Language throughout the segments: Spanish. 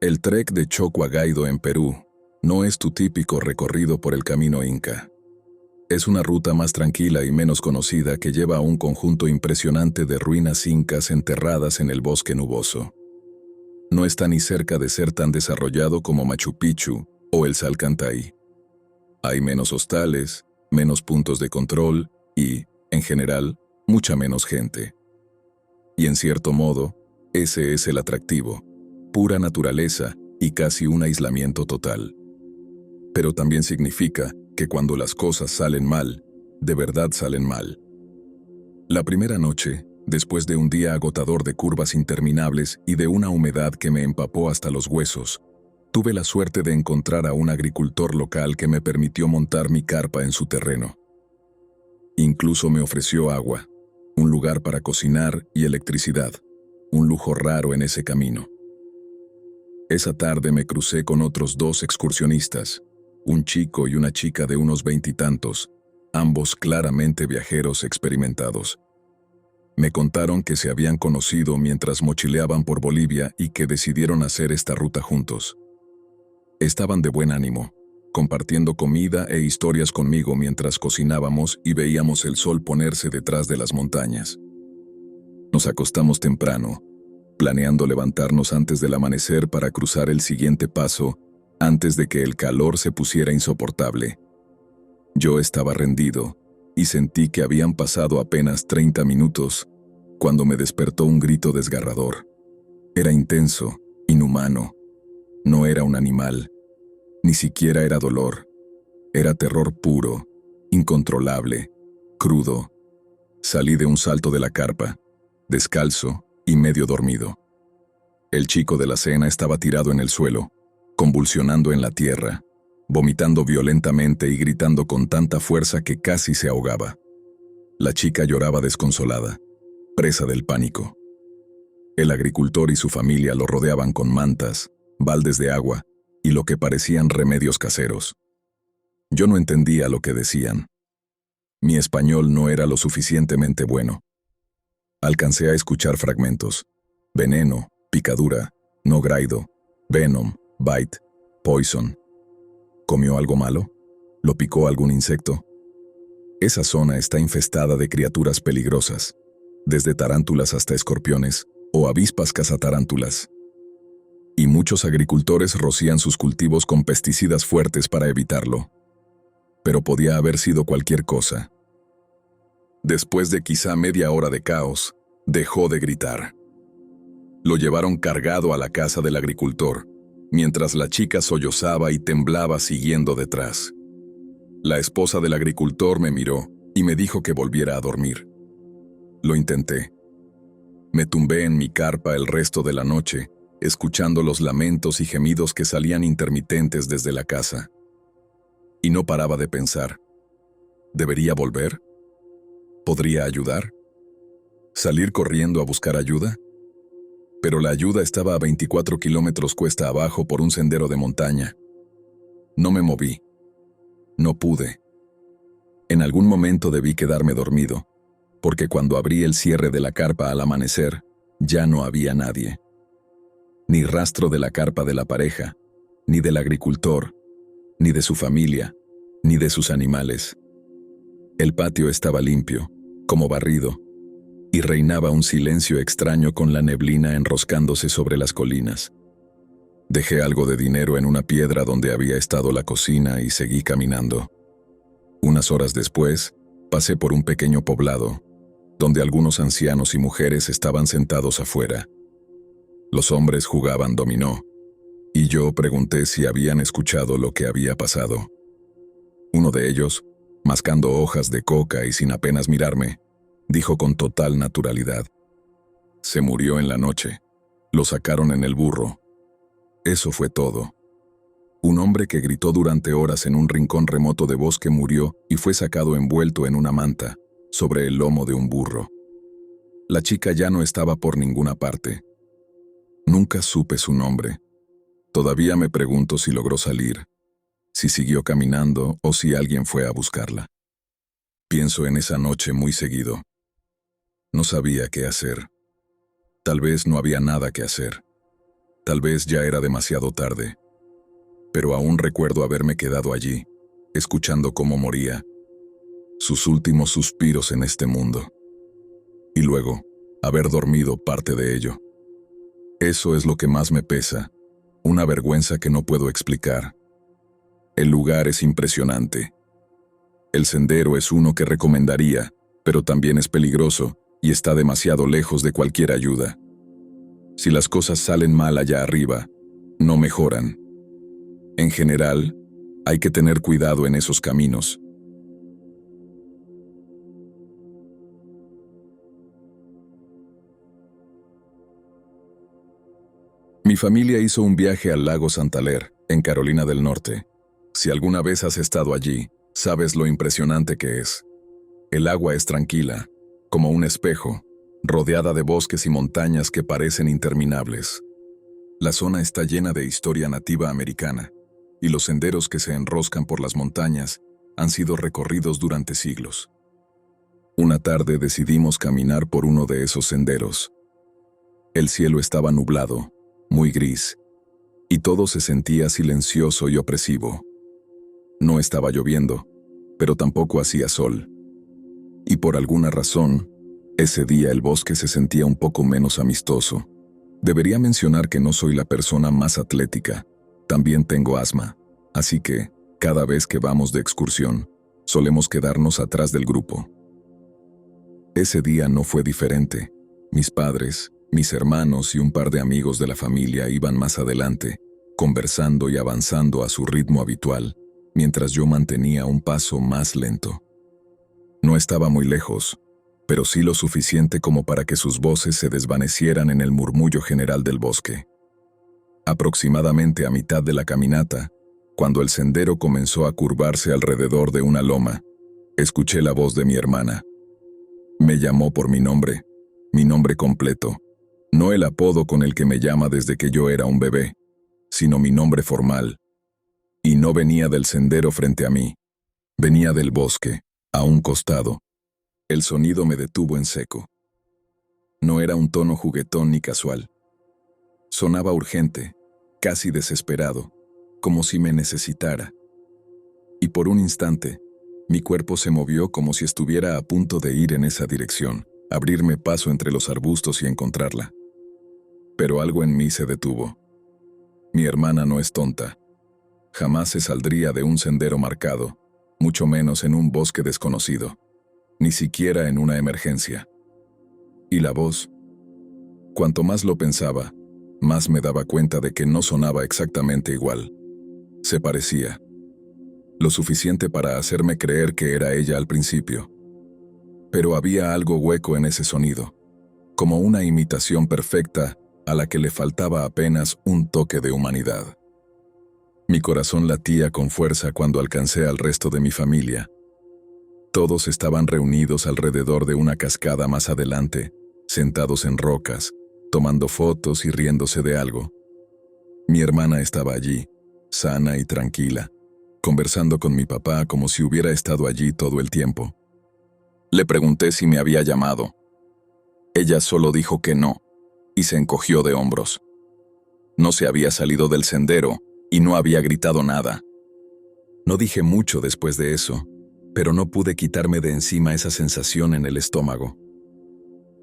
El trek de Chocó a Gaido en Perú no es tu típico recorrido por el camino inca. Es una ruta más tranquila y menos conocida que lleva a un conjunto impresionante de ruinas incas enterradas en el bosque nuboso. No está ni cerca de ser tan desarrollado como Machu Picchu o el Salcantay. Hay menos hostales, menos puntos de control y, en general, mucha menos gente. Y en cierto modo, ese es el atractivo, pura naturaleza y casi un aislamiento total. Pero también significa que cuando las cosas salen mal, de verdad salen mal. La primera noche, después de un día agotador de curvas interminables y de una humedad que me empapó hasta los huesos, tuve la suerte de encontrar a un agricultor local que me permitió montar mi carpa en su terreno. Incluso me ofreció agua, un lugar para cocinar y electricidad, un lujo raro en ese camino. Esa tarde me crucé con otros dos excursionistas, un chico y una chica de unos veintitantos, ambos claramente viajeros experimentados. Me contaron que se habían conocido mientras mochileaban por Bolivia y que decidieron hacer esta ruta juntos. Estaban de buen ánimo, compartiendo comida e historias conmigo mientras cocinábamos y veíamos el sol ponerse detrás de las montañas. Nos acostamos temprano, planeando levantarnos antes del amanecer para cruzar el siguiente paso antes de que el calor se pusiera insoportable. Yo estaba rendido y sentí que habían pasado apenas 30 minutos cuando me despertó un grito desgarrador. Era intenso, inhumano. No era un animal, ni siquiera era dolor. Era terror puro, incontrolable, crudo. Salí de un salto de la carpa, descalzo y medio dormido. El chico de la cena estaba tirado en el suelo, convulsionando en la tierra, vomitando violentamente y gritando con tanta fuerza que casi se ahogaba. La chica lloraba desconsolada, presa del pánico. El agricultor y su familia lo rodeaban con mantas, baldes de agua y lo que parecían remedios caseros. Yo no entendía lo que decían. Mi español no era lo suficientemente bueno. Alcancé a escuchar fragmentos: veneno, picadura, no graido, venom, bite, poison. ¿Comió algo malo? ¿Lo picó algún insecto? Esa zona está infestada de criaturas peligrosas, desde tarántulas hasta escorpiones o avispas cazatarántulas. Y muchos agricultores rocían sus cultivos con pesticidas fuertes para evitarlo. Pero podía haber sido cualquier cosa. Después de quizá media hora de caos, dejó de gritar. Lo llevaron cargado a la casa del agricultor, mientras la chica sollozaba y temblaba siguiendo detrás. La esposa del agricultor me miró y me dijo que volviera a dormir. Lo intenté. Me tumbé en mi carpa el resto de la noche, escuchando los lamentos y gemidos que salían intermitentes desde la casa. Y no paraba de pensar: ¿debería volver? ¿Podría ayudar? ¿Salir corriendo a buscar ayuda? Pero la ayuda estaba a 24 kilómetros cuesta abajo por un sendero de montaña. No me moví. No pude. En algún momento debí quedarme dormido, porque cuando abrí el cierre de la carpa al amanecer, ya no había nadie. Ni rastro de la carpa de la pareja, ni del agricultor, ni de su familia, ni de sus animales. El patio estaba limpio, como barrido, y reinaba un silencio extraño con la neblina enroscándose sobre las colinas. Dejé algo de dinero en una piedra donde había estado la cocina y seguí caminando. Unas horas después, pasé por un pequeño poblado, donde algunos ancianos y mujeres estaban sentados afuera. Los hombres jugaban dominó, y yo pregunté si habían escuchado lo que había pasado. Uno de ellos, mascando hojas de coca y sin apenas mirarme, dijo con total naturalidad: se murió en la noche. Lo sacaron en el burro. Eso fue todo. Un hombre que gritó durante horas en un rincón remoto de bosque murió y fue sacado envuelto en una manta, sobre el lomo de un burro. La chica ya no estaba por ninguna parte. Nunca supe su nombre. Todavía me pregunto si logró salir, si siguió caminando o si alguien fue a buscarla. Pienso en esa noche muy seguido. No sabía qué hacer. Tal vez no había nada que hacer. Tal vez ya era demasiado tarde, pero aún recuerdo haberme quedado allí, escuchando cómo moría, sus últimos suspiros en este mundo, y luego haber dormido parte de ello. Eso es lo que más me pesa, una vergüenza que no puedo explicar. El lugar es impresionante. El sendero es uno que recomendaría, pero también es peligroso y está demasiado lejos de cualquier ayuda. Si las cosas salen mal allá arriba, no mejoran. En general, hay que tener cuidado en esos caminos. Mi familia hizo un viaje al lago Santander, en Carolina del Norte. Si alguna vez has estado allí, sabes lo impresionante que es. El agua es tranquila, como un espejo, rodeada de bosques y montañas que parecen interminables. La zona está llena de historia nativa americana, y los senderos que se enroscan por las montañas han sido recorridos durante siglos. Una tarde decidimos caminar por uno de esos senderos. El cielo estaba nublado, muy gris, y todo se sentía silencioso y opresivo. No estaba lloviendo, pero tampoco hacía sol. Y por alguna razón, ese día el bosque se sentía un poco menos amistoso. Debería mencionar que no soy la persona más atlética. También tengo asma, así que, cada vez que vamos de excursión, solemos quedarnos atrás del grupo. Ese día no fue diferente. Mis padres, mis hermanos y un par de amigos de la familia iban más adelante, conversando y avanzando a su ritmo habitual, mientras yo mantenía un paso más lento. No estaba muy lejos, pero sí lo suficiente como para que sus voces se desvanecieran en el murmullo general del bosque. Aproximadamente a mitad de la caminata, cuando el sendero comenzó a curvarse alrededor de una loma, escuché la voz de mi hermana. Me llamó por mi nombre completo, no el apodo con el que me llama desde que yo era un bebé, sino mi nombre formal. Y no venía del sendero frente a mí, venía del bosque, a un costado. El sonido me detuvo en seco. No era un tono juguetón ni casual. Sonaba urgente, casi desesperado, como si me necesitara. Y por un instante, mi cuerpo se movió como si estuviera a punto de ir en esa dirección, abrirme paso entre los arbustos y encontrarla. Pero algo en mí se detuvo. Mi hermana no es tonta. Jamás se saldría de un sendero marcado, mucho menos en un bosque desconocido, ni siquiera en una emergencia. Y la voz, cuanto más lo pensaba, más me daba cuenta de que no sonaba exactamente igual. Se parecía. Lo suficiente para hacerme creer que era ella al principio. Pero había algo hueco en ese sonido, como una imitación perfecta a la que le faltaba apenas un toque de humanidad. Mi corazón latía con fuerza cuando alcancé al resto de mi familia. Todos estaban reunidos alrededor de una cascada más adelante, sentados en rocas, tomando fotos y riéndose de algo. Mi hermana estaba allí, sana y tranquila, conversando con mi papá como si hubiera estado allí todo el tiempo. Le pregunté si me había llamado. Ella solo dijo que no, y se encogió de hombros. No se había salido del sendero y no había gritado nada. No dije mucho después de eso, pero no pude quitarme de encima esa sensación en el estómago.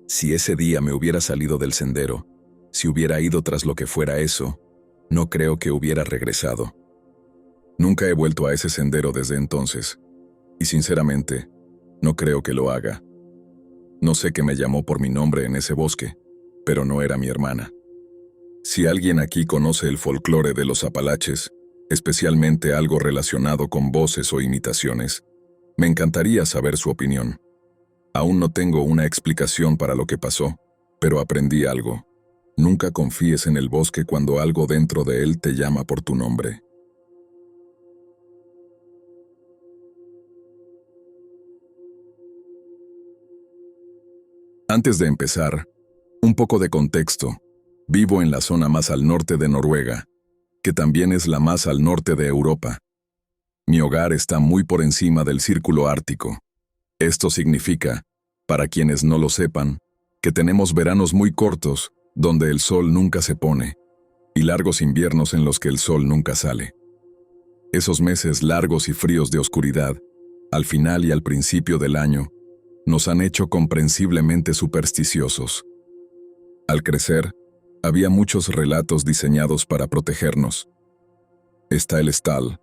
Si ese día me hubiera salido del sendero, si hubiera ido tras lo que fuera eso, no creo que hubiera regresado. Nunca he vuelto a ese sendero desde entonces, y sinceramente, no creo que lo haga. No sé qué me llamó por mi nombre en ese bosque, pero no era mi hermana. Si alguien aquí conoce el folclore de los Apalaches, especialmente algo relacionado con voces o imitaciones, me encantaría saber su opinión. Aún no tengo una explicación para lo que pasó, pero aprendí algo. Nunca confíes en el bosque cuando algo dentro de él te llama por tu nombre. Antes de empezar, un poco de contexto. Vivo en la zona más al norte de Noruega, que también es la más al norte de Europa. Mi hogar está muy por encima del círculo ártico. Esto significa, para quienes no lo sepan, que tenemos veranos muy cortos, donde el sol nunca se pone. y largos inviernos en los que el sol nunca sale. Esos meses largos y fríos de oscuridad, al final y al principio del año, nos han hecho comprensiblemente supersticiosos. Al crecer, había muchos relatos diseñados para protegernos. Está el Stal,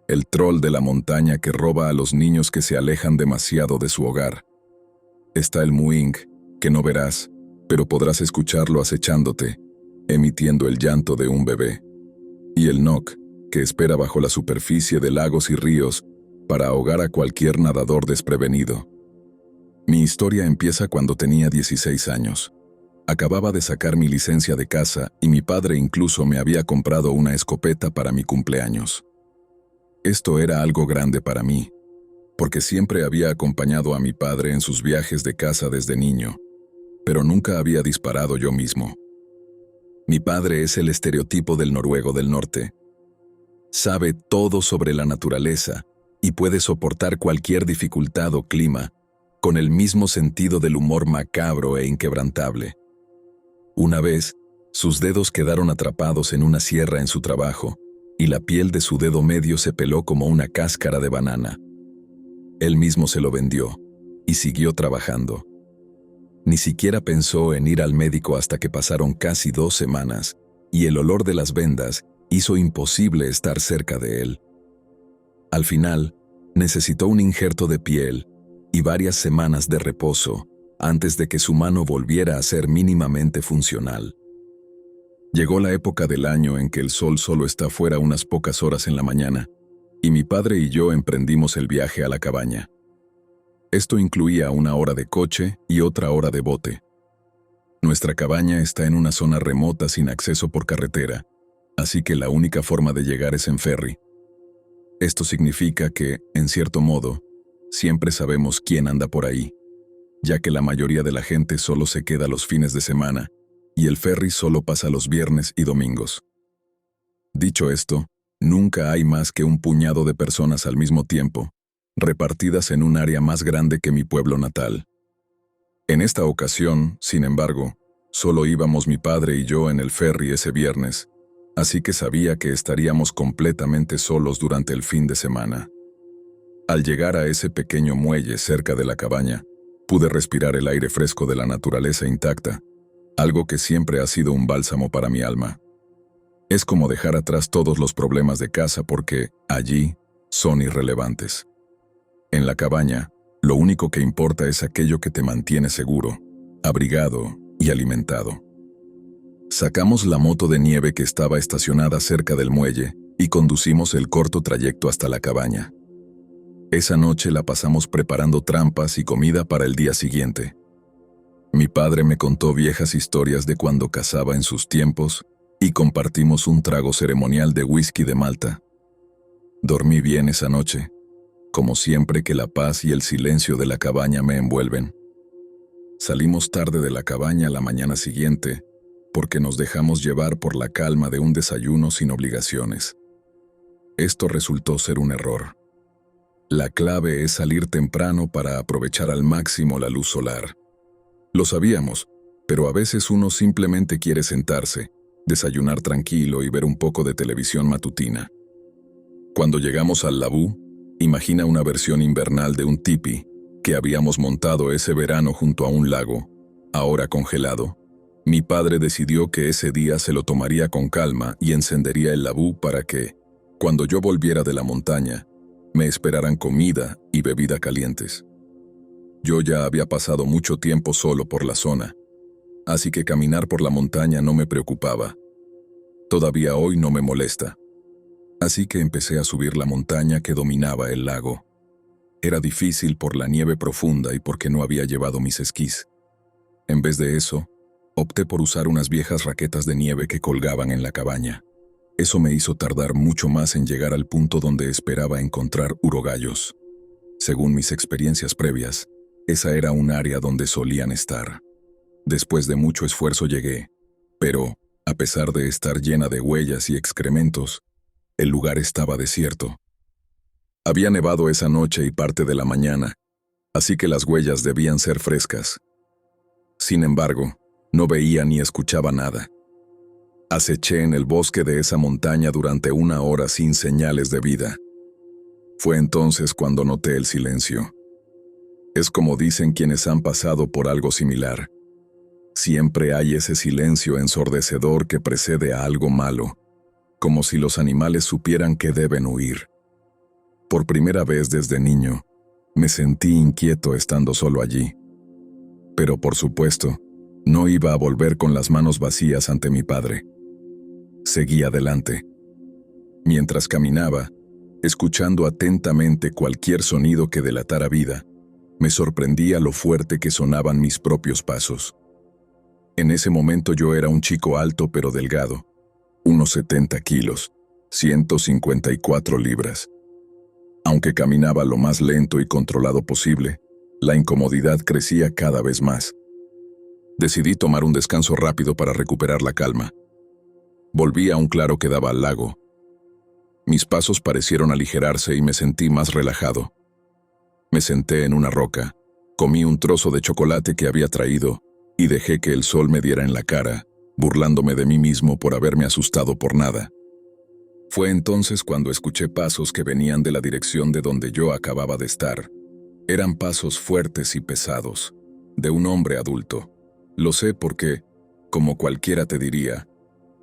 el troll de la montaña que roba a los niños que se alejan demasiado de su hogar. Está el Muing, que no verás, pero podrás escucharlo acechándote, emitiendo el llanto de un bebé. Y el Nok, que espera bajo la superficie de lagos y ríos para ahogar a cualquier nadador desprevenido. Mi historia empieza cuando tenía 16 años. Acababa de sacar mi licencia de caza y mi padre incluso me había comprado una escopeta para mi cumpleaños. Esto era algo grande para mí, porque siempre había acompañado a mi padre en sus viajes de caza desde niño, pero nunca había disparado yo mismo. Mi padre es el estereotipo del noruego del norte. Sabe todo sobre la naturaleza y puede soportar cualquier dificultad o clima, con el mismo sentido del humor macabro e inquebrantable. Una vez, sus dedos quedaron atrapados en una sierra en su trabajo, y la piel de su dedo medio se peló como una cáscara de banana. Él mismo se lo vendió, y siguió trabajando. Ni siquiera pensó en ir al médico hasta que pasaron casi 2 semanas, y el olor de las vendas hizo imposible estar cerca de él. Al final, necesitó un injerto de piel y varias semanas de reposo antes de que su mano volviera a ser mínimamente funcional. Llegó la época del año en que el sol solo está fuera unas pocas horas en la mañana, y mi padre y yo emprendimos el viaje a la cabaña. Esto incluía 1 hora de coche y otra hora de bote. Nuestra cabaña está en una zona remota sin acceso por carretera, así que la única forma de llegar es en ferry. Esto significa que, en cierto modo, siempre sabemos quién anda por ahí, ya que la mayoría de la gente solo se queda los fines de semana, y el ferry solo pasa los viernes y domingos. Dicho esto, nunca hay más que un puñado de personas al mismo tiempo, repartidas en un área más grande que mi pueblo natal. En esta ocasión, sin embargo, solo íbamos mi padre y yo en el ferry ese viernes, así que sabía que estaríamos completamente solos durante el fin de semana. Al llegar a ese pequeño muelle cerca de la cabaña, pude respirar el aire fresco de la naturaleza intacta, algo que siempre ha sido un bálsamo para mi alma. Es como dejar atrás todos los problemas de casa porque, allí, son irrelevantes. En la cabaña, lo único que importa es aquello que te mantiene seguro, abrigado y alimentado. Sacamos la moto de nieve que estaba estacionada cerca del muelle y conducimos el corto trayecto hasta la cabaña. Esa noche la pasamos preparando trampas y comida para el día siguiente. Mi padre me contó viejas historias de cuando cazaba en sus tiempos y compartimos un trago ceremonial de whisky de Malta. Dormí bien esa noche, como siempre que la paz y el silencio de la cabaña me envuelven. Salimos tarde de la cabaña la mañana siguiente, porque nos dejamos llevar por la calma de un desayuno sin obligaciones. Esto resultó ser un error. La clave es salir temprano para aprovechar al máximo la luz solar. Lo sabíamos, pero a veces uno simplemente quiere sentarse, desayunar tranquilo y ver un poco de televisión matutina. Cuando llegamos al Labú, imagina una versión invernal de un tipi que habíamos montado ese verano junto a un lago, ahora congelado. Mi padre decidió que ese día se lo tomaría con calma y encendería el Labú para que, cuando yo volviera de la montaña, me esperaran comida y bebida calientes. Yo ya había pasado mucho tiempo solo por la zona, así que caminar por la montaña no me preocupaba. Todavía hoy no me molesta. Así que empecé a subir la montaña que dominaba el lago. Era difícil por la nieve profunda y porque no había llevado mis esquís. En vez de eso, opté por usar unas viejas raquetas de nieve que colgaban en la cabaña. Eso me hizo tardar mucho más en llegar al punto donde esperaba encontrar urogallos. Según mis experiencias previas, esa era un área donde solían estar. Después de mucho esfuerzo llegué, pero, a pesar de estar llena de huellas y excrementos, el lugar estaba desierto. Había nevado esa noche y parte de la mañana, así que las huellas debían ser frescas. Sin embargo, no veía ni escuchaba nada. Aceché en el bosque de esa montaña durante 1 hora sin señales de vida. Fue entonces cuando noté el silencio. Es como dicen quienes han pasado por algo similar. Siempre hay ese silencio ensordecedor que precede a algo malo, como si los animales supieran que deben huir. Por primera vez desde niño, me sentí inquieto estando solo allí. Pero por supuesto, no iba a volver con las manos vacías ante mi padre. Seguí adelante. Mientras caminaba, escuchando atentamente cualquier sonido que delatara vida, me sorprendía lo fuerte que sonaban mis propios pasos. En ese momento yo era un chico alto pero delgado, unos 70 kilos, 154 libras. Aunque caminaba lo más lento y controlado posible, la incomodidad crecía cada vez más. Decidí tomar un descanso rápido para recuperar la calma. Volví a un claro que daba al lago. Mis pasos parecieron aligerarse y me sentí más relajado. Me senté en una roca, comí un trozo de chocolate que había traído y dejé que el sol me diera en la cara, burlándome de mí mismo por haberme asustado por nada. Fue entonces cuando escuché pasos que venían de la dirección de donde yo acababa de estar. Eran pasos fuertes y pesados, de un hombre adulto. Lo sé porque, como cualquiera te diría,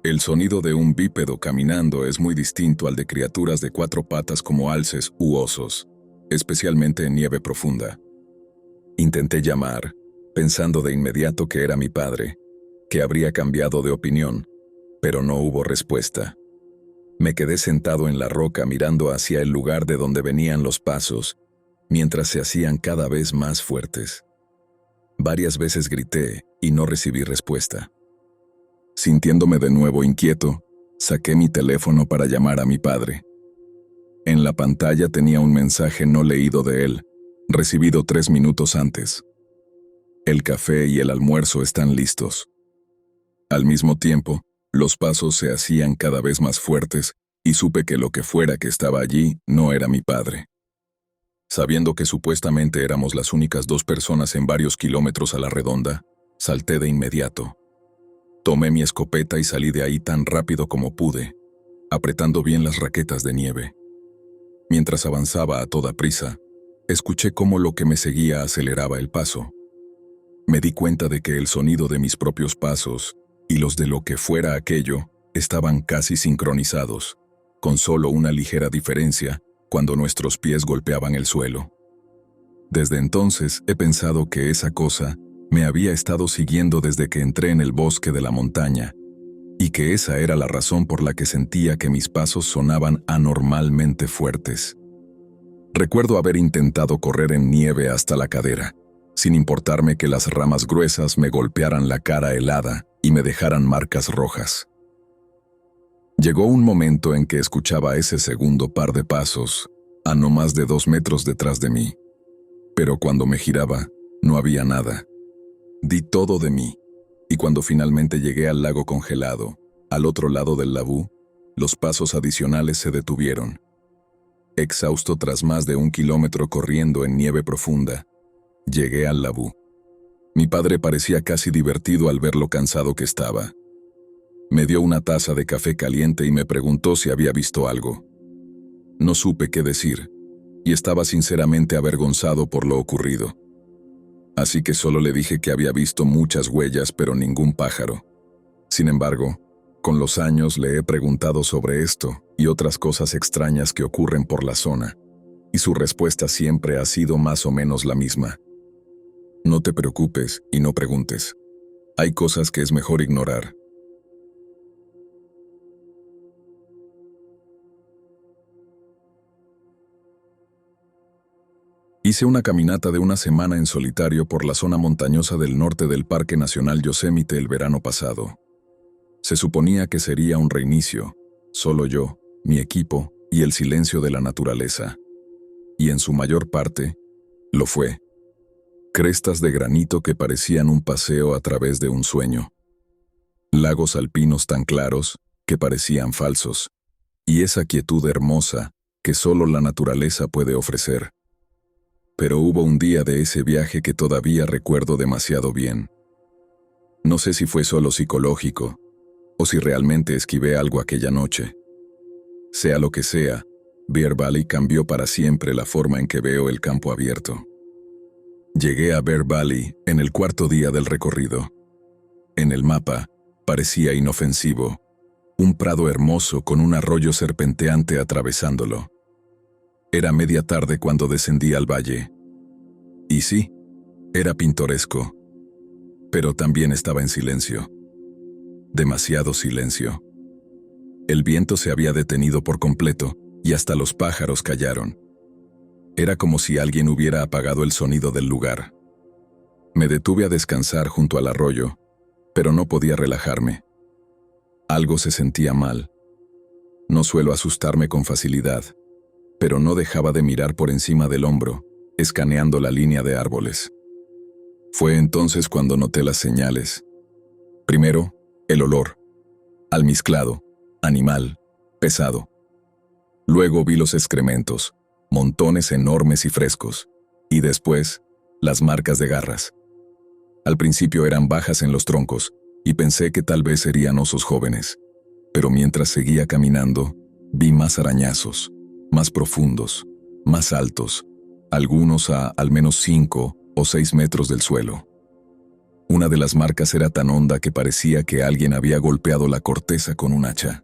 el sonido de un bípedo caminando es muy distinto al de criaturas de 4 patas como alces u osos, especialmente en nieve profunda. Intenté llamar, pensando de inmediato que era mi padre, que habría cambiado de opinión, pero no hubo respuesta. Me quedé sentado en la roca mirando hacia el lugar de donde venían los pasos, mientras se hacían cada vez más fuertes. Varias veces grité y no recibí respuesta. Sintiéndome de nuevo inquieto, saqué mi teléfono para llamar a mi padre. En la pantalla tenía un mensaje no leído de él, recibido 3 minutos antes. El café y el almuerzo están listos. Al mismo tiempo, los pasos se hacían cada vez más fuertes y supe que lo que fuera que estaba allí no era mi padre. Sabiendo que supuestamente éramos las únicas 2 personas en varios kilómetros a la redonda, salté de inmediato. Tomé mi escopeta y salí de ahí tan rápido como pude, apretando bien las raquetas de nieve. Mientras avanzaba a toda prisa, escuché cómo lo que me seguía aceleraba el paso. Me di cuenta de que el sonido de mis propios pasos y los de lo que fuera aquello estaban casi sincronizados, con solo una ligera diferencia cuando nuestros pies golpeaban el suelo. Desde entonces he pensado que esa cosa me había estado siguiendo desde que entré en el bosque de la montaña, y que esa era la razón por la que sentía que mis pasos sonaban anormalmente fuertes. Recuerdo haber intentado correr en nieve hasta la cadera, sin importarme que las ramas gruesas me golpearan la cara helada y me dejaran marcas rojas. Llegó un momento en que escuchaba ese segundo par de pasos, a no más de 2 metros detrás de mí. Pero cuando me giraba, no había nada. Di todo de mí, y cuando finalmente llegué al lago congelado, al otro lado del Lavú, los pasos adicionales se detuvieron. Exhausto tras más de 1 kilómetro corriendo en nieve profunda, llegué al Lavú. Mi padre parecía casi divertido al ver lo cansado que estaba. Me dio una taza de café caliente y me preguntó si había visto algo. No supe qué decir, y estaba sinceramente avergonzado por lo ocurrido. Así que solo le dije que había visto muchas huellas pero ningún pájaro. Sin embargo, con los años le he preguntado sobre esto y otras cosas extrañas que ocurren por la zona, y su respuesta siempre ha sido más o menos la misma. No te preocupes y no preguntes. Hay cosas que es mejor ignorar. Hice una caminata de 1 semana en solitario por la zona montañosa del norte del Parque Nacional Yosemite el verano pasado. Se suponía que sería un reinicio, solo yo, mi equipo y el silencio de la naturaleza. Y en su mayor parte, lo fue. Crestas de granito que parecían un paseo a través de un sueño. Lagos alpinos tan claros que parecían falsos. Y esa quietud hermosa que solo la naturaleza puede ofrecer. Pero hubo un día de ese viaje que todavía recuerdo demasiado bien. No sé si fue solo psicológico, o si realmente esquivé algo aquella noche. Sea lo que sea, Bear Valley cambió para siempre la forma en que veo el campo abierto. Llegué a Bear Valley en el cuarto día del recorrido. En el mapa, parecía inofensivo, un prado hermoso con un arroyo serpenteante atravesándolo. Era media tarde cuando descendí al valle. Y sí, era pintoresco, pero también estaba en silencio. Demasiado silencio. El viento se había detenido por completo y hasta los pájaros callaron. Era como si alguien hubiera apagado el sonido del lugar. Me detuve a descansar junto al arroyo, pero no podía relajarme. Algo se sentía mal. No suelo asustarme con facilidad, pero no dejaba de mirar por encima del hombro, escaneando la línea de árboles. Fue entonces cuando noté las señales. Primero, el olor. Almizclado, animal, pesado. Luego vi los excrementos, montones enormes y frescos. Y después, las marcas de garras. Al principio eran bajas en los troncos, y pensé que tal vez serían osos jóvenes. Pero mientras seguía caminando, vi más arañazos, más profundos, más altos, algunos a al menos 5 o 6 metros del suelo. Una de las marcas era tan honda que parecía que alguien había golpeado la corteza con un hacha.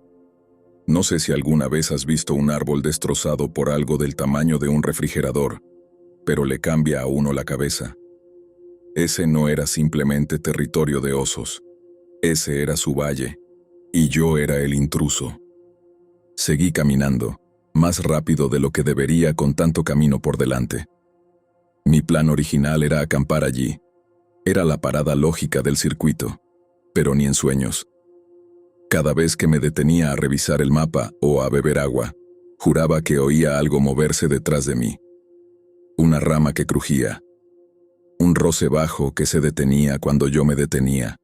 No sé si alguna vez has visto un árbol destrozado por algo del tamaño de un refrigerador, pero le cambia a uno la cabeza. Ese no era simplemente territorio de osos. Ese era su valle, y yo era el intruso. Seguí caminando, más rápido de lo que debería con tanto camino por delante. Mi plan original era acampar allí. Era la parada lógica del circuito, pero ni en sueños. Cada vez que me detenía a revisar el mapa o a beber agua, juraba que oía algo moverse detrás de mí. Una rama que crujía. Un roce bajo que se detenía cuando yo me detenía.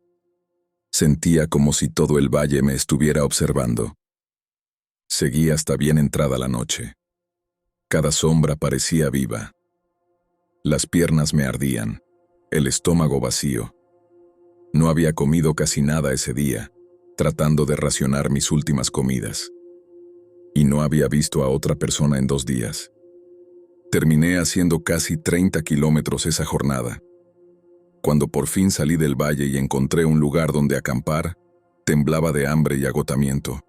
Sentía como si todo el valle me estuviera observando. Seguí hasta bien entrada la noche. Cada sombra parecía viva. Las piernas me ardían, el estómago vacío. No había comido casi nada ese día, tratando de racionar mis últimas comidas. Y no había visto a otra persona en 2 días. Terminé haciendo casi 30 kilómetros esa jornada. Cuando por fin salí del valle y encontré un lugar donde acampar, temblaba de hambre y agotamiento.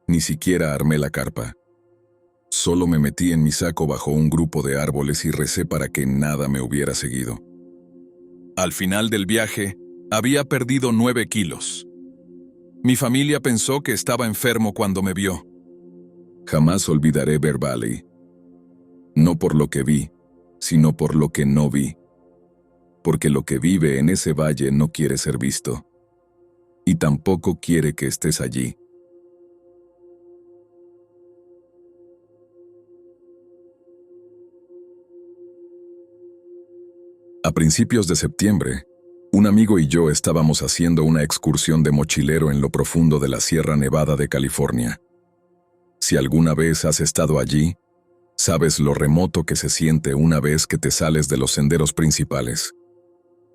Ni siquiera armé la carpa. Solo me metí en mi saco bajo un grupo de árboles y recé para que nada me hubiera seguido. Al final del viaje, había perdido 9 kilos. Mi familia pensó que estaba enfermo cuando me vio. Jamás olvidaré Bear Valley. No por lo que vi, sino por lo que no vi. Porque lo que vive en ese valle no quiere ser visto. Y tampoco quiere que estés allí. A principios de septiembre, un amigo y yo estábamos haciendo una excursión de mochilero en lo profundo de la Sierra Nevada de California. Si alguna vez has estado allí, sabes lo remoto que se siente una vez que te sales de los senderos principales.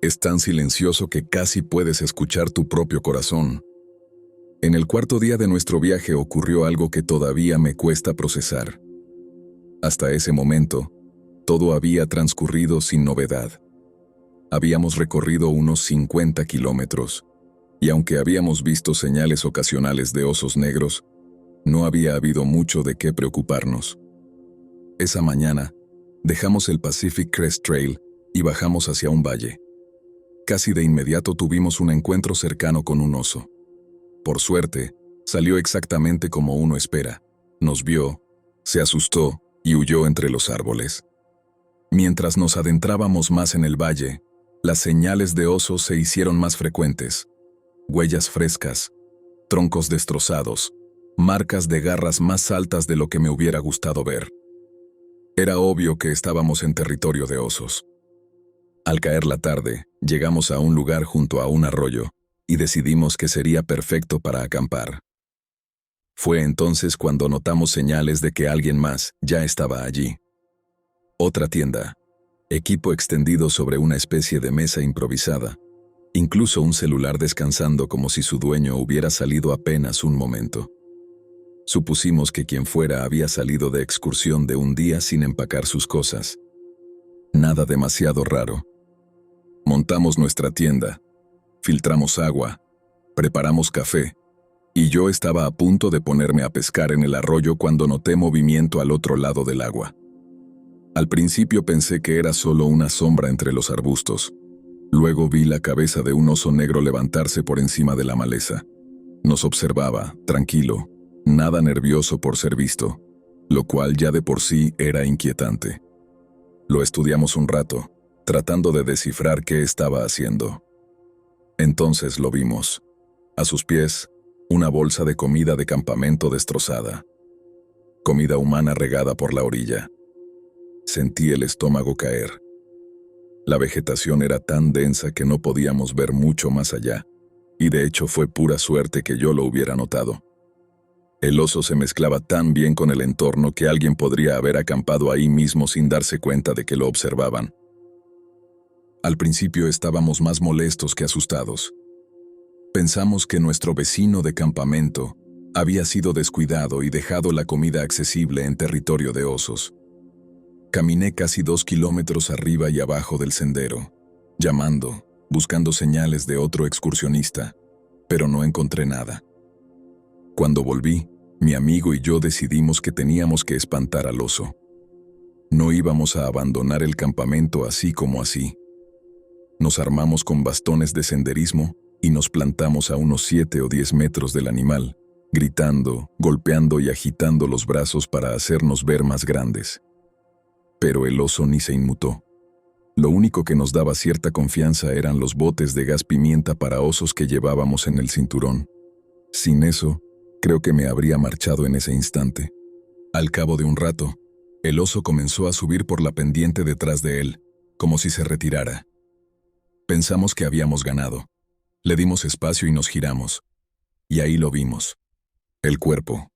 Es tan silencioso que casi puedes escuchar tu propio corazón. En el 4.º día de nuestro viaje ocurrió algo que todavía me cuesta procesar. Hasta ese momento, todo había transcurrido sin novedad. Habíamos recorrido unos 50 kilómetros, y aunque habíamos visto señales ocasionales de osos negros, no había habido mucho de qué preocuparnos. Esa mañana, dejamos el Pacific Crest Trail y bajamos hacia un valle. Casi de inmediato tuvimos un encuentro cercano con un oso. Por suerte, salió exactamente como uno espera. Nos vio, se asustó y huyó entre los árboles. Mientras nos adentrábamos más en el valle, las señales de osos se hicieron más frecuentes. Huellas frescas, troncos destrozados, marcas de garras más altas de lo que me hubiera gustado ver. Era obvio que estábamos en territorio de osos. Al caer la tarde, llegamos a un lugar junto a un arroyo y decidimos que sería perfecto para acampar. Fue entonces cuando notamos señales de que alguien más ya estaba allí. Otra tienda, equipo extendido sobre una especie de mesa improvisada, incluso un celular descansando como si su dueño hubiera salido apenas un momento. Supusimos que quien fuera había salido de excursión de un día sin empacar sus cosas. Nada demasiado raro. Montamos nuestra tienda, filtramos agua, preparamos café, y yo estaba a punto de ponerme a pescar en el arroyo cuando noté movimiento al otro lado del agua. Al principio pensé que era solo una sombra entre los arbustos. Luego vi la cabeza de un oso negro levantarse por encima de la maleza. Nos observaba, tranquilo, nada nervioso por ser visto, lo cual ya de por sí era inquietante. Lo estudiamos un rato, tratando de descifrar qué estaba haciendo. Entonces lo vimos. A sus pies, una bolsa de comida de campamento destrozada. Comida humana regada por la orilla. Sentí el estómago caer. La vegetación era tan densa que no podíamos ver mucho más allá, y de hecho fue pura suerte que yo lo hubiera notado. El oso se mezclaba tan bien con el entorno que alguien podría haber acampado ahí mismo sin darse cuenta de que lo observaban. Al principio estábamos más molestos que asustados. Pensamos que nuestro vecino de campamento había sido descuidado y dejado la comida accesible en territorio de osos. Caminé casi 2 kilómetros arriba y abajo del sendero, llamando, buscando señales de otro excursionista, pero no encontré nada. Cuando volví, mi amigo y yo decidimos que teníamos que espantar al oso. No íbamos a abandonar el campamento así como así. Nos armamos con bastones de senderismo y nos plantamos a unos 7 o 10 metros del animal, gritando, golpeando y agitando los brazos para hacernos ver más grandes. Pero el oso ni se inmutó. Lo único que nos daba cierta confianza eran los botes de gas pimienta para osos que llevábamos en el cinturón. Sin eso, creo que me habría marchado en ese instante. Al cabo de un rato, el oso comenzó a subir por la pendiente detrás de él, como si se retirara. Pensamos que habíamos ganado. Le dimos espacio y nos giramos. Y ahí lo vimos. El cuerpo.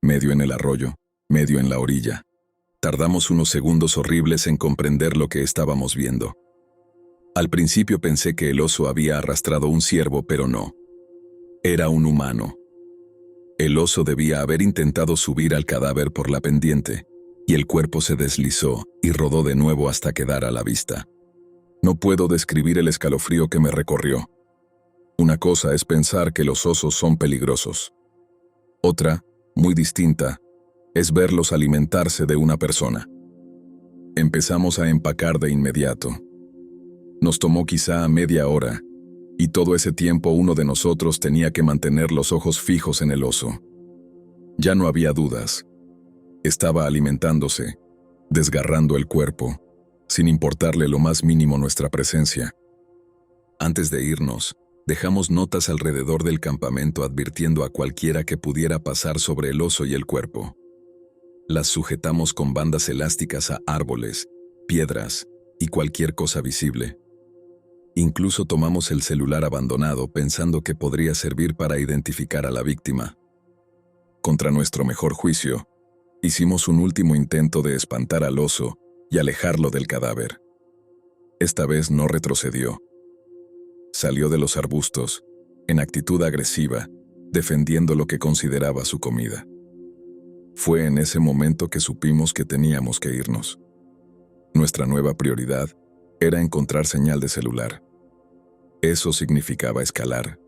Medio en el arroyo, medio en la orilla. Tardamos unos segundos horribles en comprender lo que estábamos viendo. Al principio pensé que el oso había arrastrado un ciervo, pero no. Era un humano. El oso debía haber intentado subir al cadáver por la pendiente, y el cuerpo se deslizó y rodó de nuevo hasta quedar a la vista. No puedo describir el escalofrío que me recorrió. Una cosa es pensar que los osos son peligrosos. Otra, muy distinta, es verlos alimentarse de una persona. Empezamos a empacar de inmediato. Nos tomó quizá media hora, y todo ese tiempo uno de nosotros tenía que mantener los ojos fijos en el oso. Ya no había dudas. Estaba alimentándose, desgarrando el cuerpo, sin importarle lo más mínimo nuestra presencia. Antes de irnos, dejamos notas alrededor del campamento advirtiendo a cualquiera que pudiera pasar sobre el oso y el cuerpo. Las sujetamos con bandas elásticas a árboles, piedras y cualquier cosa visible. Incluso tomamos el celular abandonado pensando que podría servir para identificar a la víctima. Contra nuestro mejor juicio, hicimos un último intento de espantar al oso y alejarlo del cadáver. Esta vez no retrocedió. Salió de los arbustos, en actitud agresiva, defendiendo lo que consideraba su comida. Fue en ese momento que supimos que teníamos que irnos. Nuestra nueva prioridad era encontrar señal de celular. Eso significaba escalar.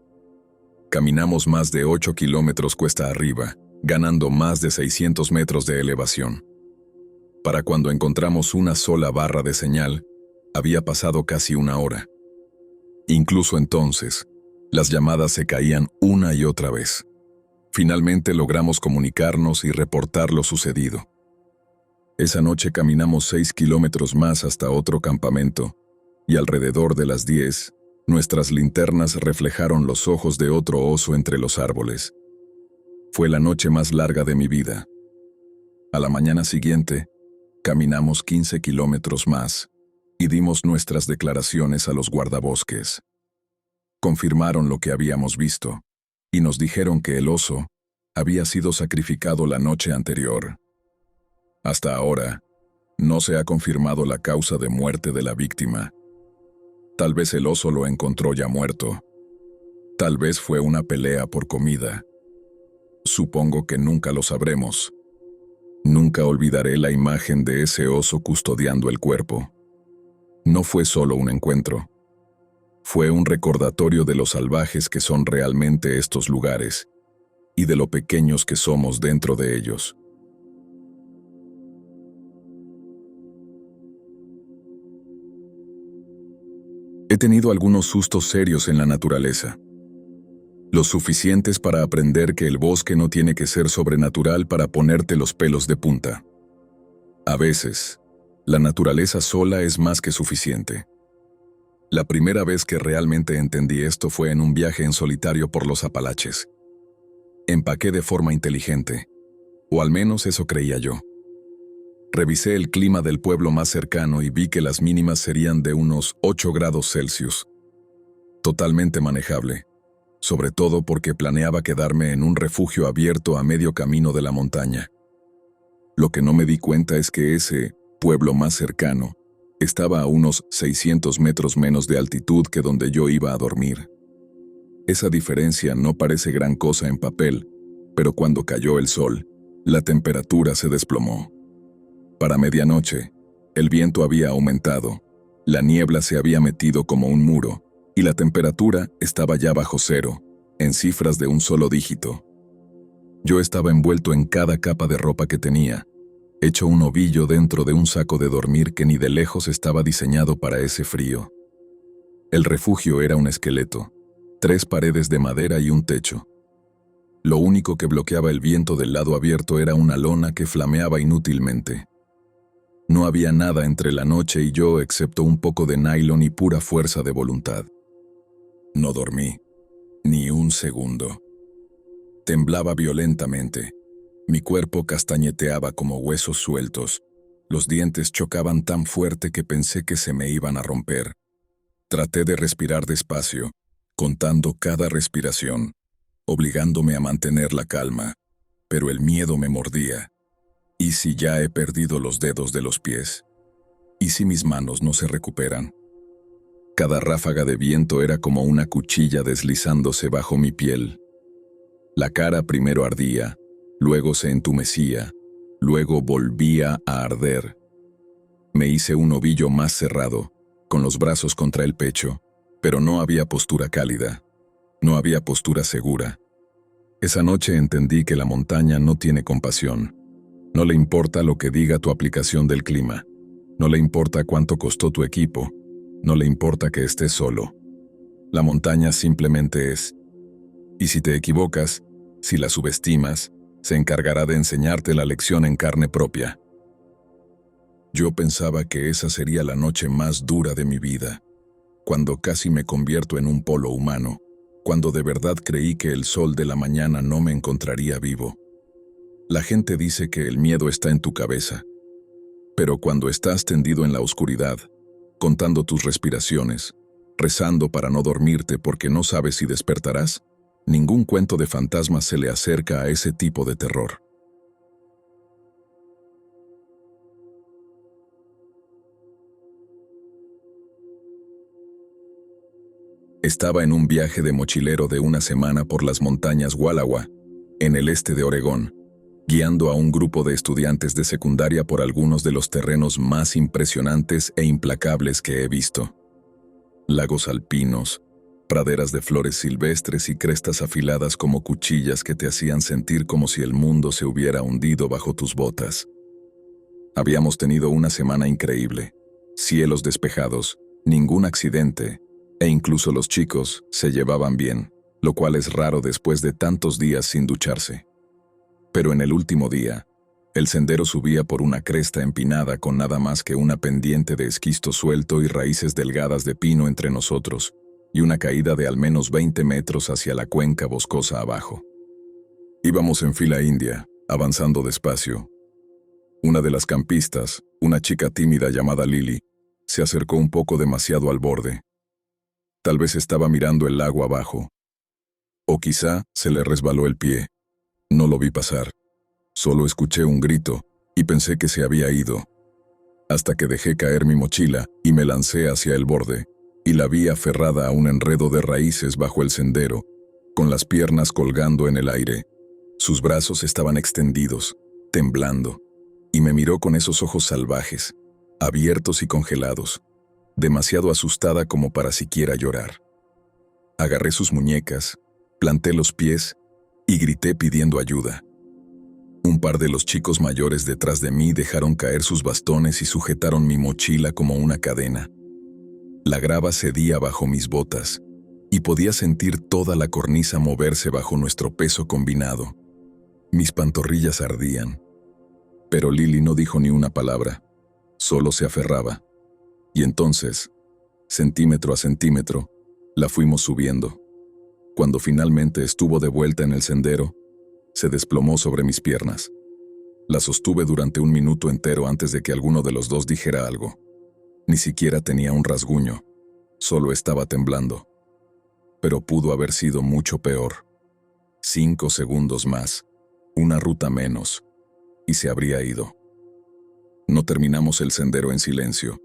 Caminamos más de 8 kilómetros cuesta arriba, ganando más de 600 metros de elevación. Para cuando encontramos una sola barra de señal, había pasado casi una hora. Incluso entonces, las llamadas se caían una y otra vez. Finalmente logramos comunicarnos y reportar lo sucedido. Esa noche caminamos 6 kilómetros más hasta otro campamento, y alrededor de las 10, nuestras linternas reflejaron los ojos de otro oso entre los árboles. Fue la noche más larga de mi vida. A la mañana siguiente, caminamos 15 kilómetros más y dimos nuestras declaraciones a los guardabosques. Confirmaron lo que habíamos visto y nos dijeron que el oso había sido sacrificado la noche anterior. Hasta ahora, no se ha confirmado la causa de muerte de la víctima. Tal vez el oso lo encontró ya muerto. Tal vez fue una pelea por comida. Supongo que nunca lo sabremos. Nunca olvidaré la imagen de ese oso custodiando el cuerpo. No fue solo un encuentro. Fue un recordatorio de lo salvajes que son realmente estos lugares y de lo pequeños que somos dentro de ellos. He tenido algunos sustos serios en la naturaleza. Lo suficientes para aprender que el bosque no tiene que ser sobrenatural para ponerte los pelos de punta. A veces, la naturaleza sola es más que suficiente. La primera vez que realmente entendí esto fue en un viaje en solitario por los Apalaches. Empaqué de forma inteligente, o al menos eso creía yo. Revisé el clima del pueblo más cercano y vi que las mínimas serían de unos 8 grados Celsius. Totalmente manejable, sobre todo porque planeaba quedarme en un refugio abierto a medio camino de la montaña. Lo que no me di cuenta es que ese pueblo más cercano estaba a unos 600 metros menos de altitud que donde yo iba a dormir. Esa diferencia no parece gran cosa en papel, pero cuando cayó el sol, la temperatura se desplomó. Para medianoche, el viento había aumentado, la niebla se había metido como un muro, y la temperatura estaba ya bajo cero, en cifras de un solo dígito. Yo estaba envuelto en cada capa de ropa que tenía, hecho un ovillo dentro de un saco de dormir que ni de lejos estaba diseñado para ese frío. El refugio era un esqueleto, 3 paredes de madera y un techo. Lo único que bloqueaba el viento del lado abierto era una lona que flameaba inútilmente. No había nada entre la noche y yo excepto un poco de nylon y pura fuerza de voluntad. No dormí, ni un segundo. Temblaba violentamente. Mi cuerpo castañeteaba como huesos sueltos. Los dientes chocaban tan fuerte que pensé que se me iban a romper. Traté de respirar despacio, contando cada respiración, obligándome a mantener la calma, pero el miedo me mordía. ¿Y si ya he perdido los dedos de los pies? ¿Y si mis manos no se recuperan? Cada ráfaga de viento era como una cuchilla deslizándose bajo mi piel. La cara primero ardía, luego se entumecía, luego volvía a arder. Me hice un ovillo más cerrado, con los brazos contra el pecho, pero no había postura cálida, no había postura segura. Esa noche entendí que la montaña no tiene compasión. No le importa lo que diga tu aplicación del clima, no le importa cuánto costó tu equipo, no le importa que estés solo. La montaña simplemente es. Y si te equivocas, si la subestimas, se encargará de enseñarte la lección en carne propia. Yo pensaba que esa sería la noche más dura de mi vida, cuando casi me convierto en un polo humano, cuando de verdad creí que el sol de la mañana no me encontraría vivo. La gente dice que el miedo está en tu cabeza, pero cuando estás tendido en la oscuridad, contando tus respiraciones, rezando para no dormirte porque no sabes si despertarás, ningún cuento de fantasmas se le acerca a ese tipo de terror. Estaba en un viaje de mochilero de una semana por las montañas Wallowa, en el este de Oregón, guiando a un grupo de estudiantes de secundaria por algunos de los terrenos más impresionantes e implacables que he visto. Lagos alpinos, praderas de flores silvestres y crestas afiladas como cuchillas que te hacían sentir como si el mundo se hubiera hundido bajo tus botas. Habíamos tenido una semana increíble, cielos despejados, ningún accidente, e incluso los chicos se llevaban bien, lo cual es raro después de tantos días sin ducharse. Pero en el último día, el sendero subía por una cresta empinada con nada más que una pendiente de esquisto suelto y raíces delgadas de pino entre nosotros, y una caída de al menos 20 metros hacia la cuenca boscosa abajo. Íbamos en fila india, avanzando despacio. Una de las campistas, una chica tímida llamada Lily, se acercó un poco demasiado al borde. Tal vez estaba mirando el lago abajo. O quizá se le resbaló el pie. No lo vi pasar. Solo escuché un grito y pensé que se había ido. Hasta que dejé caer mi mochila y me lancé hacia el borde. y la vi aferrada a un enredo de raíces bajo el sendero, con las piernas colgando en el aire. Sus brazos estaban extendidos, temblando, y me miró con esos ojos salvajes, abiertos y congelados, demasiado asustada como para siquiera llorar. Agarré sus muñecas, planté los pies y grité pidiendo ayuda. Un par de los chicos mayores detrás de mí dejaron caer sus bastones y sujetaron mi mochila como una cadena. La grava cedía bajo mis botas, y podía sentir toda la cornisa moverse bajo nuestro peso combinado. Mis pantorrillas ardían, pero Lily no dijo ni una palabra, solo se aferraba. Y entonces, centímetro a centímetro, la fuimos subiendo. Cuando finalmente estuvo de vuelta en el sendero, se desplomó sobre mis piernas. La sostuve durante un minuto entero antes de que alguno de los dos dijera algo. Ni siquiera tenía un rasguño, solo estaba temblando. Pero pudo haber sido mucho peor. 5 segundos más, una ruta menos, y se habría ido. No terminamos el sendero en silencio,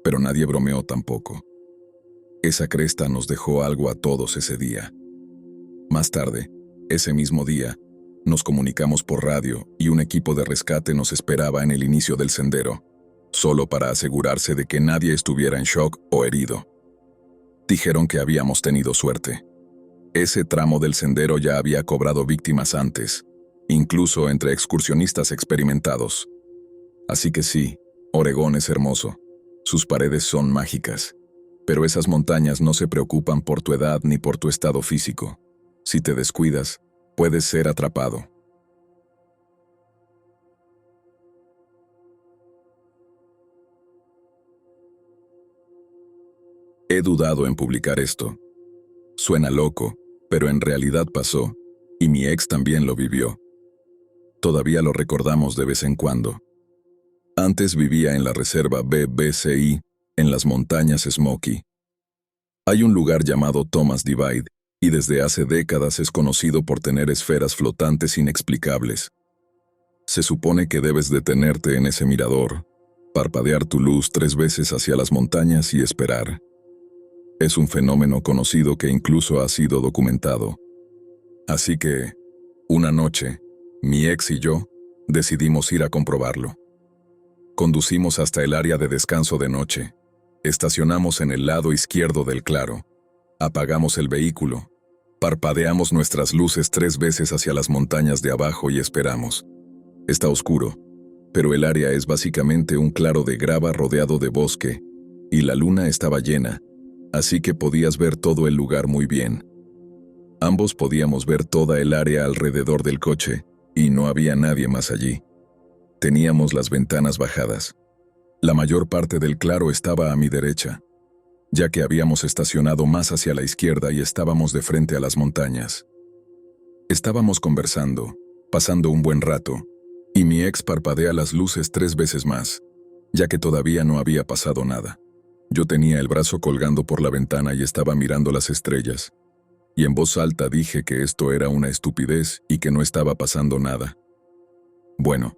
pero nadie bromeó tampoco. Esa cresta nos dejó algo a todos ese día. Más tarde, ese mismo día, nos comunicamos por radio y un equipo de rescate nos esperaba en el inicio del sendero, solo para asegurarse de que nadie estuviera en shock o herido. Dijeron que habíamos tenido suerte. Ese tramo del sendero ya había cobrado víctimas antes, incluso entre excursionistas experimentados. Así que sí, Oregón es hermoso. Sus paredes son mágicas. Pero esas montañas no se preocupan por tu edad ni por tu estado físico. Si te descuidas, puedes ser atrapado. He dudado en publicar esto. Suena loco, pero en realidad pasó, y mi ex también lo vivió. Todavía lo recordamos de vez en cuando. Antes vivía en la reserva BBCI, en las montañas Smoky. Hay un lugar llamado Thomas Divide, y desde hace décadas es conocido por tener esferas flotantes inexplicables. Se supone que debes detenerte en ese mirador, parpadear tu luz 3 veces hacia las montañas y esperar. Es un fenómeno conocido que incluso ha sido documentado. Así que, una noche, mi ex y yo decidimos ir a comprobarlo. Conducimos hasta el área de descanso de noche. Estacionamos en el lado izquierdo del claro. Apagamos el vehículo. Parpadeamos nuestras luces 3 veces hacia las montañas de abajo y esperamos. Está oscuro, pero el área es básicamente un claro de grava rodeado de bosque, y la luna estaba llena, así que podías ver todo el lugar muy bien. Ambos podíamos ver toda el área alrededor del coche, y no había nadie más allí. Teníamos las ventanas bajadas. La mayor parte del claro estaba a mi derecha, ya que habíamos estacionado más hacia la izquierda y estábamos de frente a las montañas. Estábamos conversando, pasando un buen rato, y mi ex parpadea las luces 3 veces más, ya que todavía no había pasado nada. Yo tenía el brazo colgando por la ventana y estaba mirando las estrellas, y en voz alta dije que esto era una estupidez y que no estaba pasando nada. Bueno,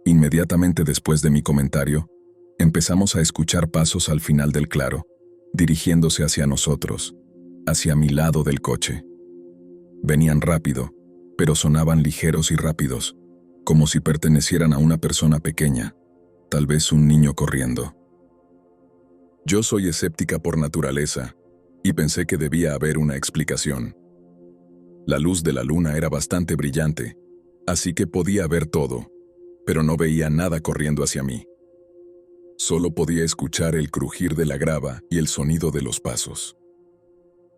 inmediatamente después de mi comentario, empezamos a escuchar pasos al final del claro, dirigiéndose hacia nosotros, hacia mi lado del coche. Venían rápido, pero sonaban ligeros y rápidos, como si pertenecieran a una persona pequeña, tal vez un niño corriendo. Yo soy escéptica por naturaleza, y pensé que debía haber una explicación. La luz de la luna era bastante brillante, así que podía ver todo, pero no veía nada corriendo hacia mí. Solo podía escuchar el crujir de la grava y el sonido de los pasos.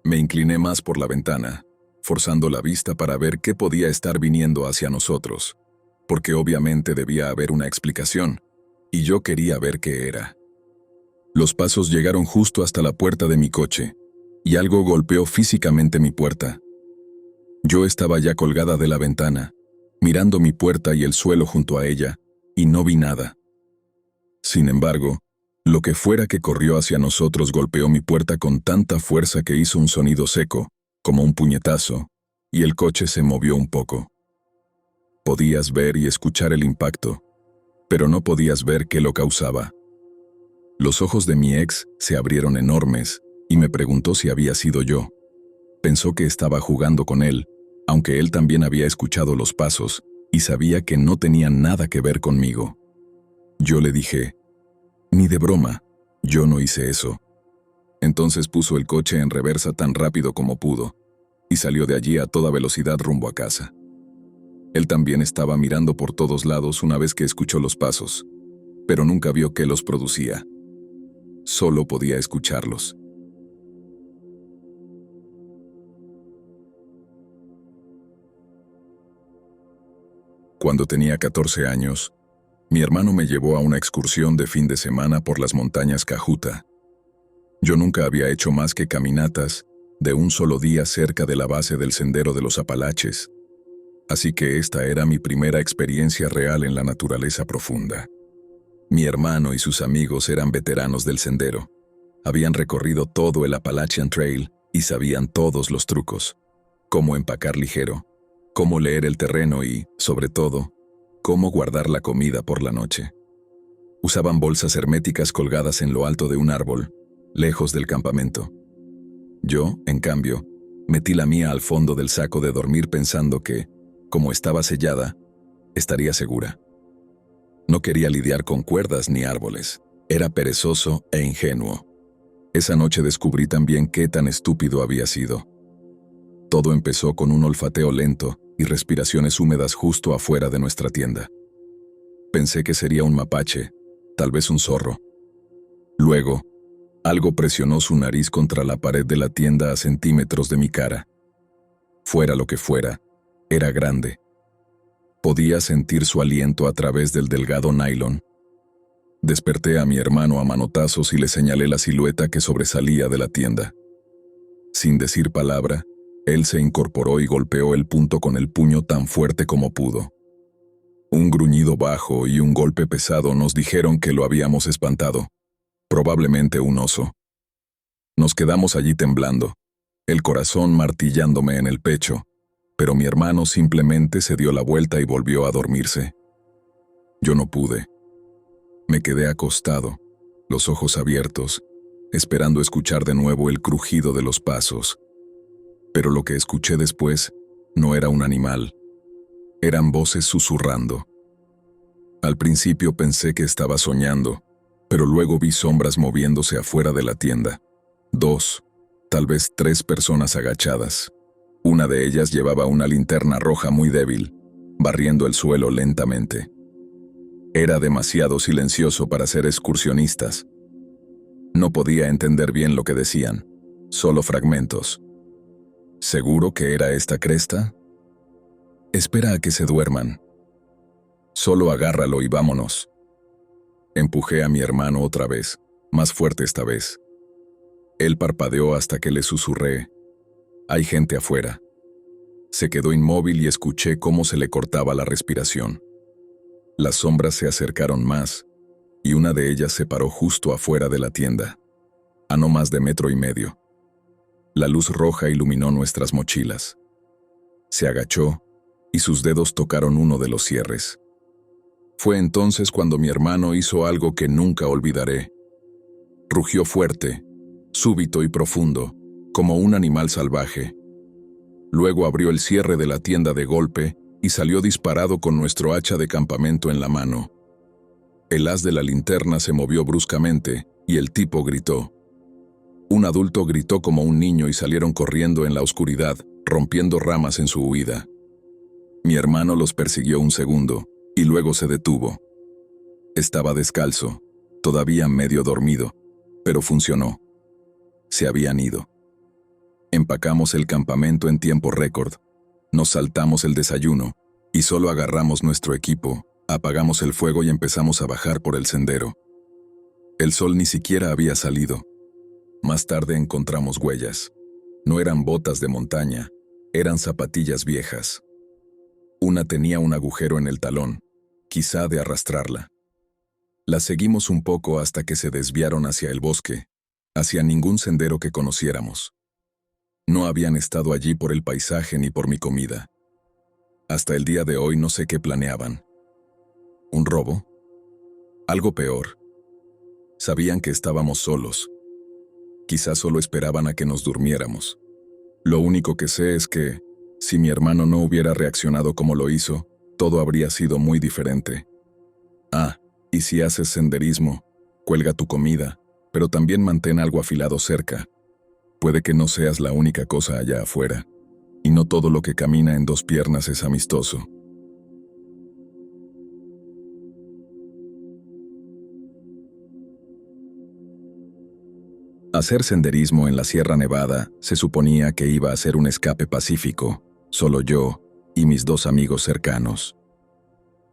Me incliné más por la ventana, forzando la vista para ver qué podía estar viniendo hacia nosotros, porque obviamente debía haber una explicación, y yo quería ver qué era. Los pasos llegaron justo hasta la puerta de mi coche, y algo golpeó físicamente mi puerta. Yo estaba ya colgada de la ventana, mirando mi puerta y el suelo junto a ella, y no vi nada. Sin embargo, lo que fuera que corrió hacia nosotros golpeó mi puerta con tanta fuerza que hizo un sonido seco, como un puñetazo, y el coche se movió un poco. Podías ver y escuchar el impacto, pero no podías ver qué lo causaba. Los ojos de mi ex se abrieron enormes y me preguntó si había sido yo. Pensó que estaba jugando con él, aunque él también había escuchado los pasos y sabía que no tenían nada que ver conmigo. Yo le dije, ni de broma, yo no hice eso. Entonces puso el coche en reversa tan rápido como pudo y salió de allí a toda velocidad rumbo a casa. Él también estaba mirando por todos lados una vez que escuchó los pasos, pero nunca vio qué los producía. Solo podía escucharlos. Cuando tenía 14 años, mi hermano me llevó a una excursión de fin de semana por las montañas Cajuta. Yo nunca había hecho más que caminatas de un solo día cerca de la base del Sendero de los Apalaches, así que esta era mi primera experiencia real en la naturaleza profunda. Mi hermano y sus amigos eran veteranos del sendero. Habían recorrido todo el Appalachian Trail y sabían todos los trucos: cómo empacar ligero, cómo leer el terreno y, sobre todo, cómo guardar la comida por la noche. Usaban bolsas herméticas colgadas en lo alto de un árbol, lejos del campamento. Yo, en cambio, metí la mía al fondo del saco de dormir pensando que, como estaba sellada, estaría segura. No quería lidiar con cuerdas ni árboles. Era perezoso e ingenuo. Esa noche descubrí también qué tan estúpido había sido. Todo empezó con un olfateo lento y respiraciones húmedas justo afuera de nuestra tienda. Pensé que sería un mapache, tal vez un zorro. Luego, algo presionó su nariz contra la pared de la tienda a centímetros de mi cara. Fuera lo que fuera, era grande. Podía sentir su aliento a través del delgado nylon. Desperté a mi hermano a manotazos y le señalé la silueta que sobresalía de la tienda. Sin decir palabra, él se incorporó y golpeó el punto con el puño tan fuerte como pudo. Un gruñido bajo y un golpe pesado nos dijeron que lo habíamos espantado, probablemente un oso. Nos quedamos allí temblando, el corazón martillándome en el pecho, pero mi hermano simplemente se dio la vuelta y volvió a dormirse. Yo no pude. Me quedé acostado, los ojos abiertos, esperando escuchar de nuevo el crujido de los pasos. Pero lo que escuché después no era un animal. Eran voces susurrando. Al principio pensé que estaba soñando, pero luego vi sombras moviéndose afuera de la tienda. 2, tal vez 3 personas agachadas. Una de ellas llevaba una linterna roja muy débil, barriendo el suelo lentamente. Era demasiado silencioso para ser excursionistas. No podía entender bien lo que decían, solo fragmentos. ¿Seguro que era esta cresta? Espera a que se duerman. Solo agárralo y vámonos. Empujé a mi hermano otra vez, más fuerte esta vez. Él parpadeó hasta que le susurré: hay gente afuera. Se quedó inmóvil y escuché cómo se le cortaba la respiración. Las sombras se acercaron más, y una de ellas se paró justo afuera de la tienda, a no más de 1,5 metros. La luz roja iluminó nuestras mochilas. Se agachó, y sus dedos tocaron uno de los cierres. Fue entonces cuando mi hermano hizo algo que nunca olvidaré. Rugió fuerte, súbito y profundo, como un animal salvaje. Luego abrió el cierre de la tienda de golpe y salió disparado con nuestro hacha de campamento en la mano. El haz de la linterna se movió bruscamente y el tipo gritó. Un adulto gritó como un niño y salieron corriendo en la oscuridad, rompiendo ramas en su huida. Mi hermano los persiguió un segundo y luego se detuvo. Estaba descalzo, todavía medio dormido, pero funcionó. Se habían ido. Empacamos el campamento en tiempo récord. Nos saltamos el desayuno y solo agarramos nuestro equipo, apagamos el fuego y empezamos a bajar por el sendero. El sol ni siquiera había salido. Más tarde encontramos huellas. No eran botas de montaña, eran zapatillas viejas. Una tenía un agujero en el talón, quizá de arrastrarla. Las seguimos un poco hasta que se desviaron hacia el bosque, hacia ningún sendero que conociéramos. No habían estado allí por el paisaje ni por mi comida. Hasta el día de hoy no sé qué planeaban. ¿Un robo? Algo peor. Sabían que estábamos solos. Quizás solo esperaban a que nos durmiéramos. Lo único que sé es que, si mi hermano no hubiera reaccionado como lo hizo, todo habría sido muy diferente. Ah, y si haces senderismo, cuelga tu comida, pero también mantén algo afilado cerca. Puede que no seas la única cosa allá afuera, y no todo lo que camina en dos piernas es amistoso. Hacer senderismo en la Sierra Nevada se suponía que iba a ser un escape pacífico, solo yo y mis dos amigos cercanos.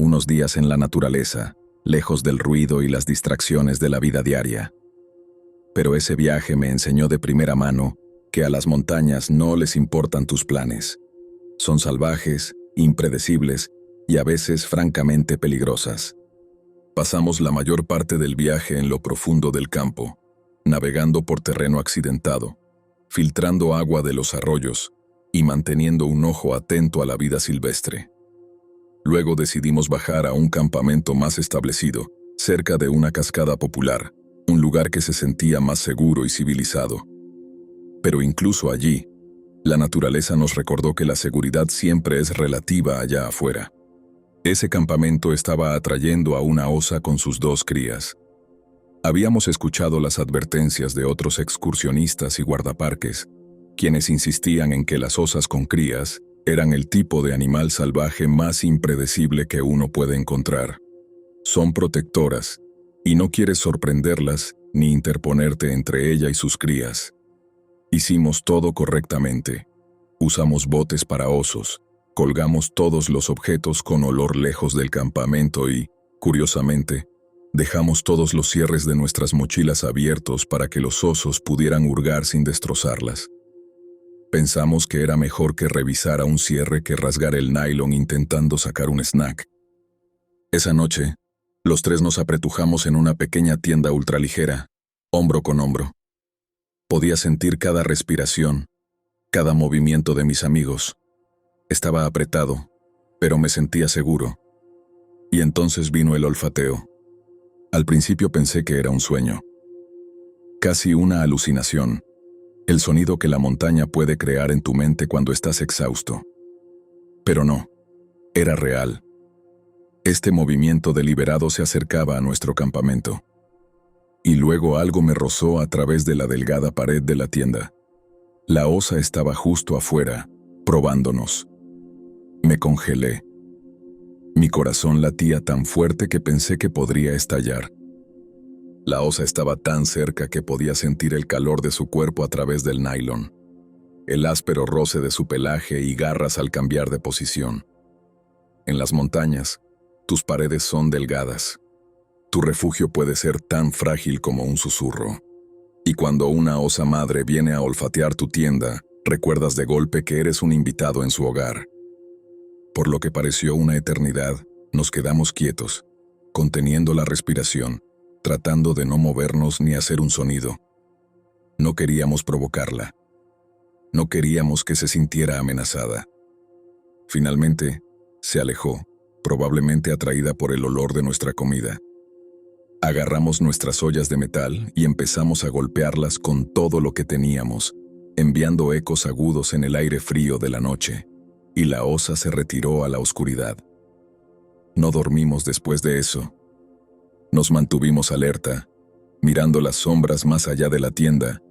Unos días en la naturaleza, lejos del ruido y las distracciones de la vida diaria. Pero ese viaje me enseñó de primera mano que a las montañas no les importan tus planes. Son salvajes, impredecibles y a veces francamente peligrosas. Pasamos la mayor parte del viaje en lo profundo del campo, navegando por terreno accidentado, filtrando agua de los arroyos y manteniendo un ojo atento a la vida silvestre. Luego decidimos bajar a un campamento más establecido, cerca de una cascada popular, un lugar que se sentía más seguro y civilizado. Pero incluso allí, la naturaleza nos recordó que la seguridad siempre es relativa allá afuera. Ese campamento estaba atrayendo a una osa con sus dos crías. Habíamos escuchado las advertencias de otros excursionistas y guardaparques, quienes insistían en que las osas con crías eran el tipo de animal salvaje más impredecible que uno puede encontrar. Son protectoras, y no quieres sorprenderlas ni interponerte entre ella y sus crías. Hicimos todo correctamente. Usamos botes para osos, colgamos todos los objetos con olor lejos del campamento y, curiosamente, dejamos todos los cierres de nuestras mochilas abiertos para que los osos pudieran hurgar sin destrozarlas. Pensamos que era mejor que revisara un cierre que rasgar el nylon intentando sacar un snack. Esa noche, los tres nos apretujamos en una pequeña tienda ultraligera, hombro con hombro. Podía sentir cada respiración, cada movimiento de mis amigos. Estaba apretado, pero me sentía seguro. Y entonces vino el olfateo. Al principio pensé que era un sueño. Casi una alucinación. El sonido que la montaña puede crear en tu mente cuando estás exhausto. Pero no, era real. Este movimiento deliberado se acercaba a nuestro campamento. Y luego algo me rozó a través de la delgada pared de la tienda. La osa estaba justo afuera, probándonos. Me congelé. Mi corazón latía tan fuerte que pensé que podría estallar. La osa estaba tan cerca que podía sentir el calor de su cuerpo a través del nylon, el áspero roce de su pelaje y garras al cambiar de posición. En las montañas, tus paredes son delgadas. Tu refugio puede ser tan frágil como un susurro. Y cuando una osa madre viene a olfatear tu tienda, recuerdas de golpe que eres un invitado en su hogar. Por lo que pareció una eternidad, nos quedamos quietos, conteniendo la respiración, tratando de no movernos ni hacer un sonido. No queríamos provocarla. No queríamos que se sintiera amenazada. Finalmente, se alejó, probablemente atraída por el olor de nuestra comida. Agarramos nuestras ollas de metal y empezamos a golpearlas con todo lo que teníamos, enviando ecos agudos en el aire frío de la noche, y la osa se retiró a la oscuridad. No dormimos después de eso. Nos mantuvimos alerta, mirando las sombras más allá de la tienda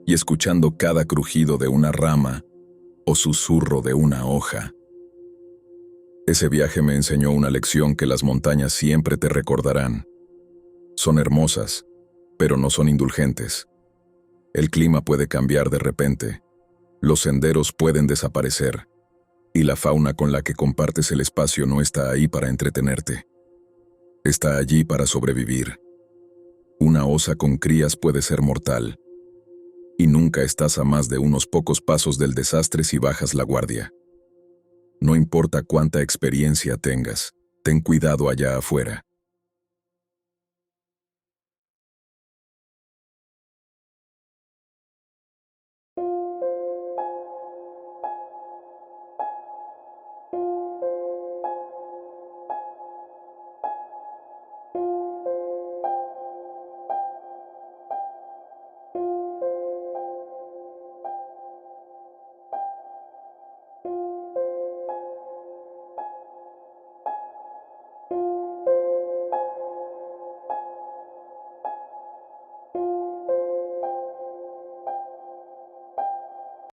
y escuchando cada crujido de una rama o susurro de una hoja. Ese viaje me enseñó una lección que las montañas siempre te recordarán. Son hermosas, pero no son indulgentes. El clima puede cambiar de repente, los senderos pueden desaparecer, y la fauna con la que compartes el espacio no está ahí para entretenerte. Está allí para sobrevivir. Una osa con crías puede ser mortal, y nunca estás a más de unos pocos pasos del desastre si bajas la guardia. No importa cuánta experiencia tengas, ten cuidado allá afuera.